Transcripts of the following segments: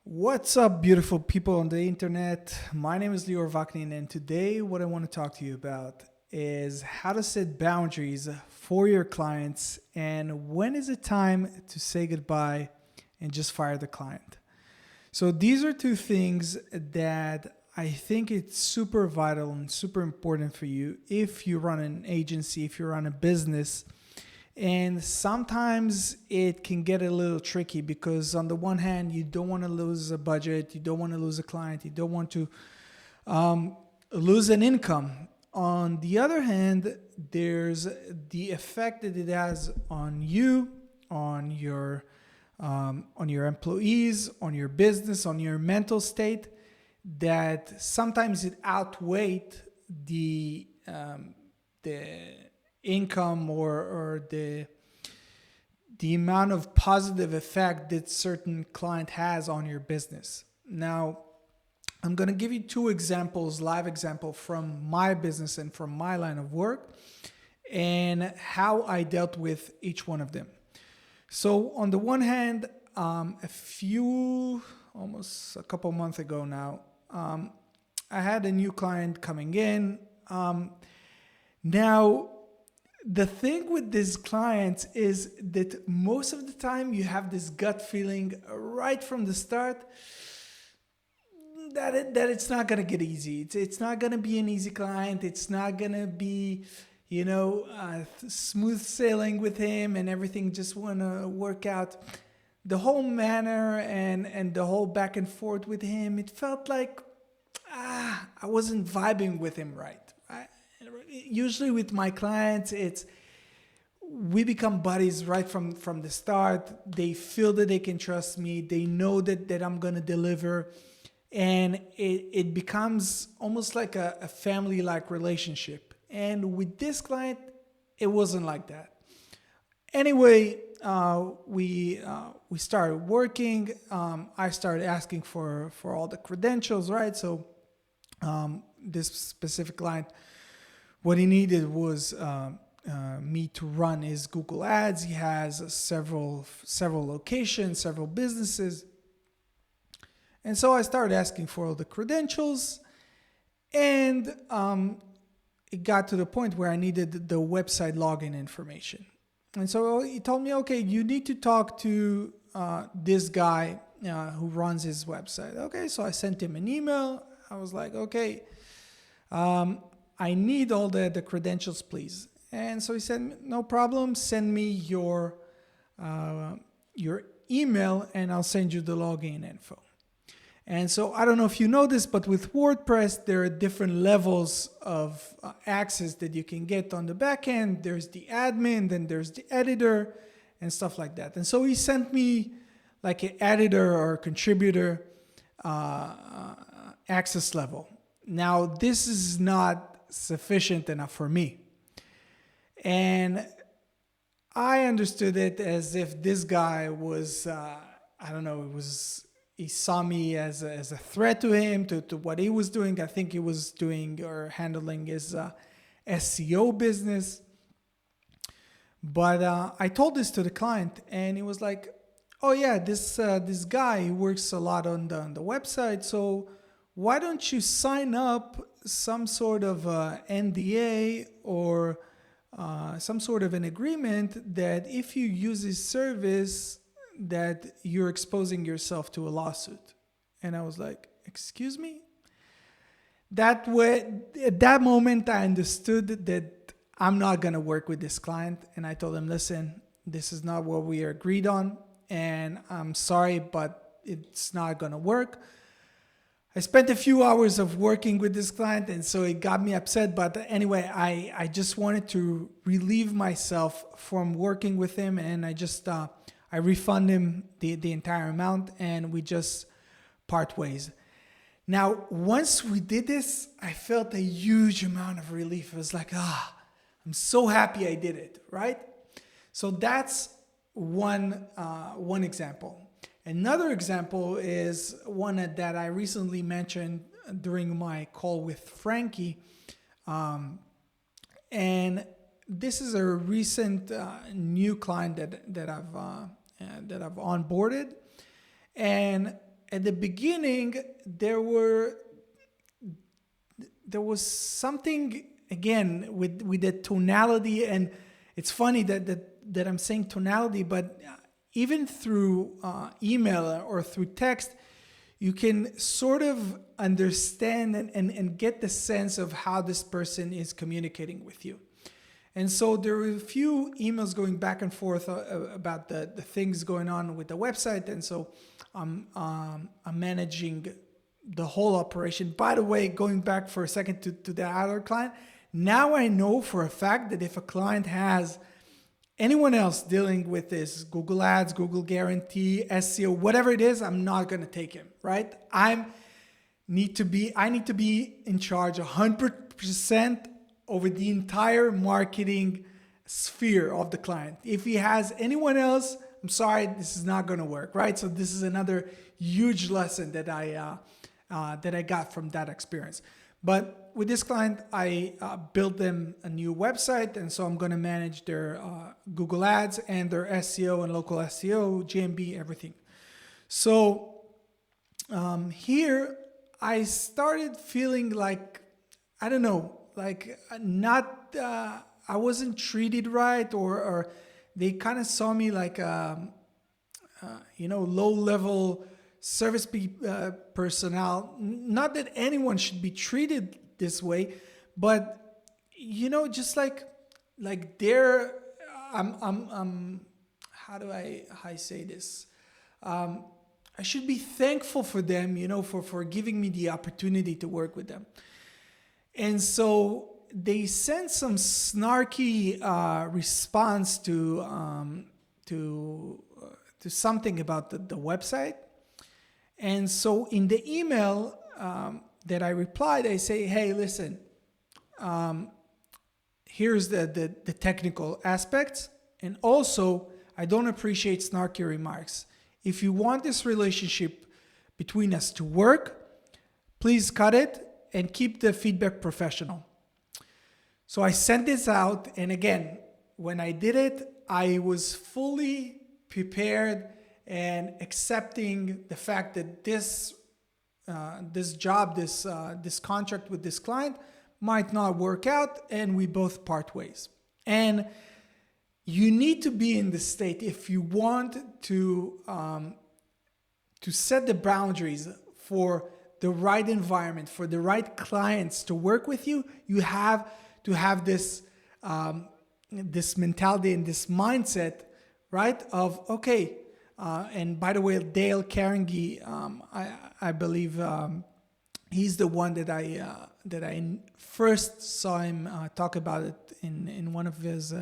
What's up, beautiful people on the internet? My name is Lior Vaknin, and today what I want to talk to you about is how to set boundaries for your clients and when is it time to say goodbye and just fire the client. So these are two things that I think it's super vital and super important for you if you run an agency, if you run a business. And sometimes it can get a little tricky because, on the one hand, you don't want to lose a budget, you don't want to lose a client, you don't want to lose an income. On the other hand, there's the effect that it has on you, on your employees, on your business, on your mental state. That sometimes it outweighs the income or the amount of positive effect that certain client has on your business. Now, I'm going to give you two examples, live example from my business and from my line of work, and how I dealt with each one of them. So on the one hand, almost a couple months ago now, I had a new client coming in. Now, the thing with these clients is that most of the time you have this gut feeling right from the start that it's not going to get easy. It's not going to be an easy client. It's not going to be, smooth sailing with him and everything just want to work out. The whole manner and the whole back and forth with him, it felt like I wasn't vibing with him right. Usually with my clients, we become buddies right from the start. They feel that they can trust me. They know that I'm going to deliver. And it becomes almost like a family-like relationship. And with this client, it wasn't like that. Anyway, we started working. I started asking for all the credentials, right? So this specific client, what he needed was me to run his Google Ads. He has several locations, several businesses. And so I started asking for all the credentials, and it got to the point where I needed the website login information. And so he told me, okay, you need to talk to this guy who runs his website. Okay, so I sent him an email. I was like, okay, I need all the credentials, please. And so he said, no problem, send me your email and I'll send you the login info. And so I don't know if you know this, but with WordPress, there are different levels of access that you can get on the back end. There's the admin, then there's the editor and stuff like that. And so he sent me like an editor or contributor access level. Now, this is not sufficient enough for me. And I understood it as if this guy was, he saw me as a threat to him, to what he was doing. I think he was doing or handling his SEO business. But I told this to the client, and he was like, oh yeah, this guy, he works a lot on the website, so why don't you sign up some sort of NDA or some sort of an agreement that if you use his service, that you're exposing yourself to a lawsuit. And I was like, excuse me? At that moment, I understood that I'm not going to work with this client. And I told him, listen, this is not what we agreed on. And I'm sorry, but it's not going to work. I spent a few hours of working with this client, and so it got me upset. But anyway, I just wanted to relieve myself from working with him, and I refund him the entire amount, and we just part ways. Now, once we did this, I felt a huge amount of relief. It was like, I'm so happy I did it, right? So that's one example. Another example is one that I recently mentioned during my call with Frankie. And this is a recent new client that I've onboarded. And at the beginning, there was something again with the tonality, and it's funny that I'm saying tonality, but even through email or through text, you can sort of understand and get the sense of how this person is communicating with you. And so there were a few emails going back and forth about the things going on with the website. And so I'm managing the whole operation. By the way, going back for a second to the other client, now I know for a fact that if a client has anyone else dealing with this, Google Ads, Google Guarantee, SEO, whatever it is, I'm not going to take him, right? I need to be in charge 100% over the entire marketing sphere of the client. If he has anyone else, I'm sorry, this is not going to work, right? So this is another huge lesson that I got from that experience. But with this client, I built them a new website, and so I'm going to manage their Google Ads and their SEO and local SEO, GMB, everything. So here I started feeling like, I don't know, like not, I wasn't treated right, or they kind of saw me like, low-level service personnel. Not that anyone should be treated this way, but just like they're, how do I say this? I should be thankful for them, for giving me the opportunity to work with them. And so they sent some snarky response to something about the website. And so in the email that I replied, I say, hey, listen, here's the technical aspects. And also, I don't appreciate snarky remarks. If you want this relationship between us to work, please cut it and keep the feedback professional. So I sent this out. And again, when I did it, I was fully prepared and accepting the fact that this job, this contract with this client might not work out, and we both part ways. And you need to be in the state if you want to set the boundaries for the right environment, for the right clients to work with you. You have to have this this mentality and this mindset, right? Of okay. And by the way, Dale Carnegie, I believe he's the one that I first saw him talk about it in one of his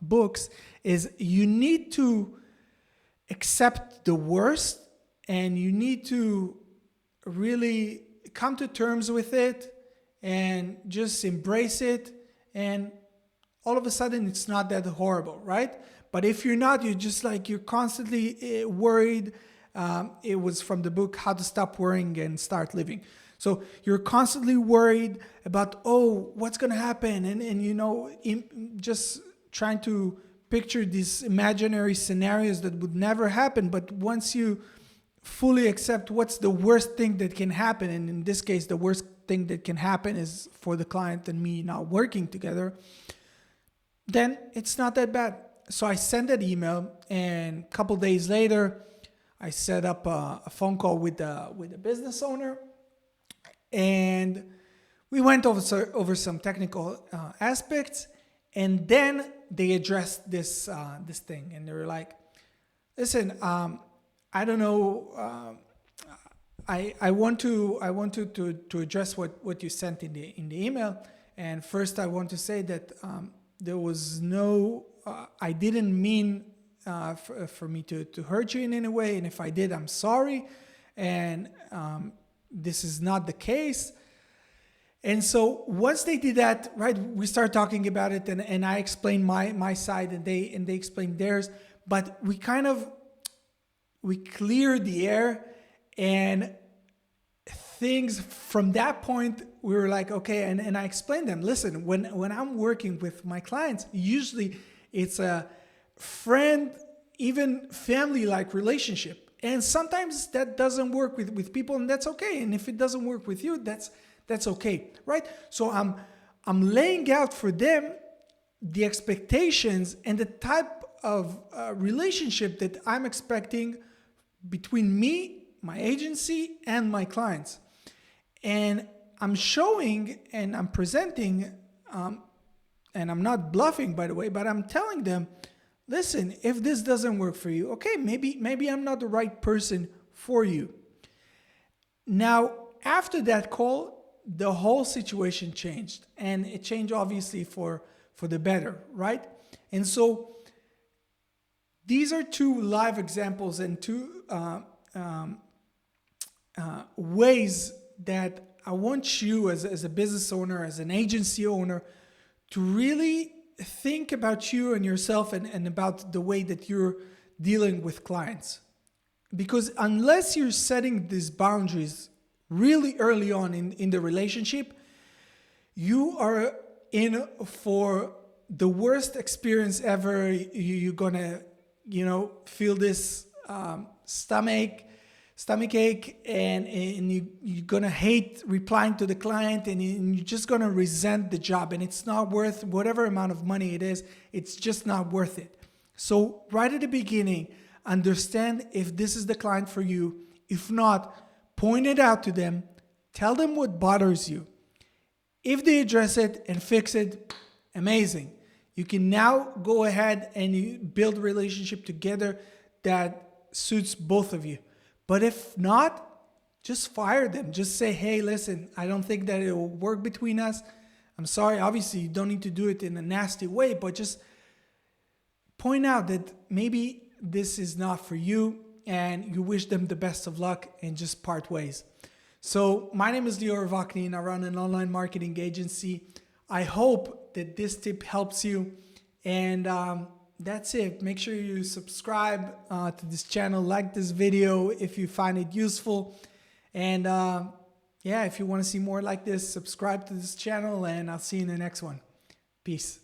books. Is you need to accept the worst, and you need to really come to terms with it and just embrace it, and all of a sudden it's not that horrible, right? But if you're not, you're constantly worried. It was from the book, How to Stop Worrying and Start Living. So you're constantly worried about, what's going to happen? And just trying to picture these imaginary scenarios that would never happen. But once you fully accept what's the worst thing that can happen, and in this case, the worst thing that can happen is for the client and me not working together, then it's not that bad. So I sent that email, and a couple days later, I set up a phone call with the business owner, and we went over some technical aspects, and then they addressed this thing, and they were like, "Listen, I don't know. I want to address what you sent in the email, and first I want to say that there was no." I didn't mean for me to hurt you in any way, and if I did, I'm sorry, and this is not the case. And so once they did that, right, we started talking about it, and I explained my side, and they explained theirs, but we cleared the air, and things from that point, we were like, okay, and I explained them, listen, when I'm working with my clients, usually it's a friend, even family-like relationship. And sometimes that doesn't work with people, and that's okay. And if it doesn't work with you, that's okay, right? So I'm laying out for them the expectations and the type of relationship that I'm expecting between me, my agency, and my clients. And I'm showing and I'm presenting, and I'm not bluffing, by the way, but I'm telling them, listen, if this doesn't work for you, okay, maybe I'm not the right person for you. Now, after that call, the whole situation changed, and it changed obviously for the better, right? And so these are two live examples and two ways that I want you as a business owner, as an agency owner, to really think about you and yourself and about the way that you're dealing with clients. Because unless you're setting these boundaries really early on in the relationship, you are in for the worst experience ever. You're gonna, feel this stomach ache, and you're gonna hate replying to the client, and you're just gonna resent the job, and it's not worth whatever amount of money it is. It's just not worth it. So right at the beginning, understand if this is the client for you. If not, point it out to them. Tell them what bothers you. If they address it and fix it, amazing. You can now go ahead and you build a relationship together that suits both of you. But if not, just fire them. Just say, hey, listen, I don't think that it will work between us. I'm sorry. Obviously, you don't need to do it in a nasty way, but just point out that maybe this is not for you, and you wish them the best of luck and just part ways. So my name is Lior Vaknin, and I run an online marketing agency. I hope that this tip helps you, and that's it. Make sure you subscribe to this channel, like this video if you find it useful. And if you want to see more like this, subscribe to this channel, and I'll see you in the next one. Peace.